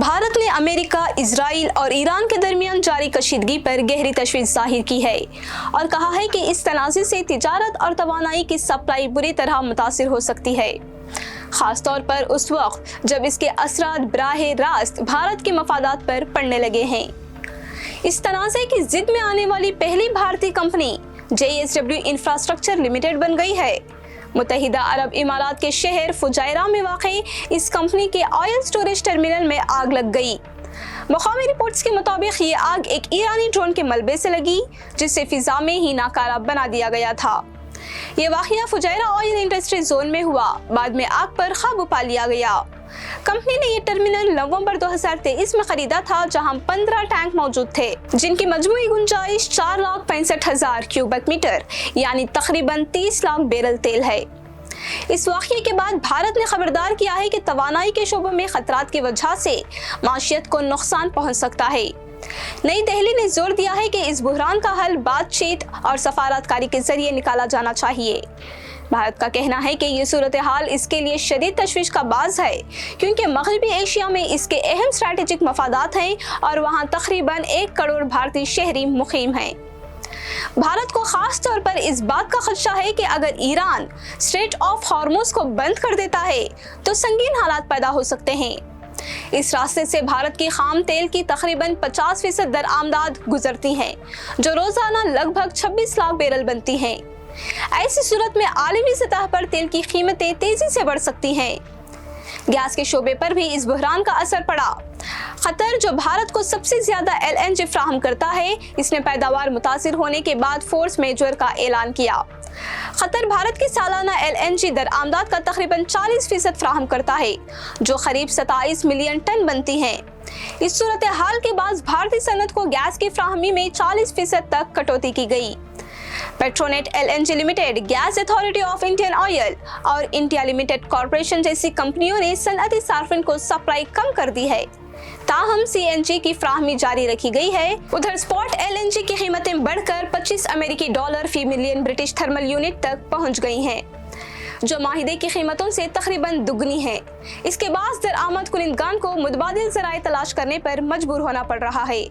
भारत ने America, Israel और Iran के दरमियान जारी कशीदगी पर गहरी तशवीश जाहिर की है और कहा है कि इस तनाज़े से तिजारत और तवानाई की सप्लाई बुरी तरह मुतासिर हो सकती है, खास तौर पर उस वक्त जब इसके असरात बराह रास्त भारत के मफादात पर पड़ने लगे हैं। इस तनाज़े की जिद में आने वाली पहली भारतीय कंपनी JSW इंफ्रास्ट्रक्चर लिमिटेड बन गई है। मुत्तहिदा अरब इमारात के शहर फुजायरा में वाक़ई इस कंपनी के ऑयल स्टोरेज टर्मिनल में आग लग गई। मकामी रिपोर्ट्स के मुताबिक ये आग एक ईरानी ड्रोन के मलबे से लगी, जिसे फिजा में ही नाकारा बना दिया गया था। ये वाक़या फुजायरा ऑयल इंडस्ट्री जोन में हुआ। बाद में आग पर काबू पा लिया गया। कंपनी ने ये टर्मिनल नवंबर 2023 में खरीदा था, जहां 15 टैंक मौजूद थे, जिनकी मजमूई गुंजाइश 4,65,000 क्यूबिक मीटर यानी तकरीबन 30 लाख बैरल तेल है। इस वाक़ये के बाद भारत ने खबरदार किया है कि तवानाई के शोबे में खतरात की वजह से माशियत को नुकसान पहुंच सकता है। नई दिल्ली ने जोर दिया है कि इस बुहरान का हल बातचीत और सफारतकारी के जरिए निकाला जाना चाहिए। भारत का कहना है कि ये सूरत हाल इसके लिए शदीद तशवीश का बाज है, क्योंकि मगरबी एशिया में इसके अहम स्ट्रैटेजिक मफादात हैं और वहाँ तकरीबन 1 करोड़ भारतीय शहरी मुकीम हैं। भारत को खास तौर पर इस बात का खदशा है कि अगर ईरान स्ट्रेट ऑफ हॉर्मुज को बंद कर देता है तो संगीन हालात पैदा हो सकते हैं। इस रास्ते से भारत की खाम तेल की तकरीबन 50% दरआमदाद गुजरती हैं, जो रोजाना लगभग 26 लाख बैरल बनती हैं। ऐसी सूरत में आलमी सतह पर तेल की कीमतें तेजी से बढ़ सकती हैं। गैस के शोबे पर भी इस बुहरान का असर पड़ा। कतर, जो भारत को सबसे ज्यादा LNG फ्राहम करता है, इसने पैदावार मुतासिर होने के बाद फोर्स मेजर का ऐलान किया। कतर भारत की सालाना LNG दरआमदाद का तकरीबन 40% फ्राहम करता है, जो करीब 27 मिलियन टन बनती है। इस सूरत हाल के बाद भारतीय सनत को गैस की फ्राहमी में 40% तक कटौती की गई। Petronet LNG limited, gas authority of Indian oil और इंडिया लिमिटेड कॉरपोरेशन जैसी कंपनियों ने सनअती सार्फिन को सप्लाई कम कर दी है। ताहम CNG की फ्राहमी जारी रखी गई है। उधर स्पॉट LNG की कीमतें बढ़कर $25 फी मिलियन ब्रिटिश थर्मल यूनिट तक पहुंच गई हैं, जो माहिदे की कीमतों से तकरीबन दुगनी है। इसके बाद दरआमद कुनिंदगान को मुतबादिल ज़राए तलाश करने पर मजबूर होना पड़ रहा है।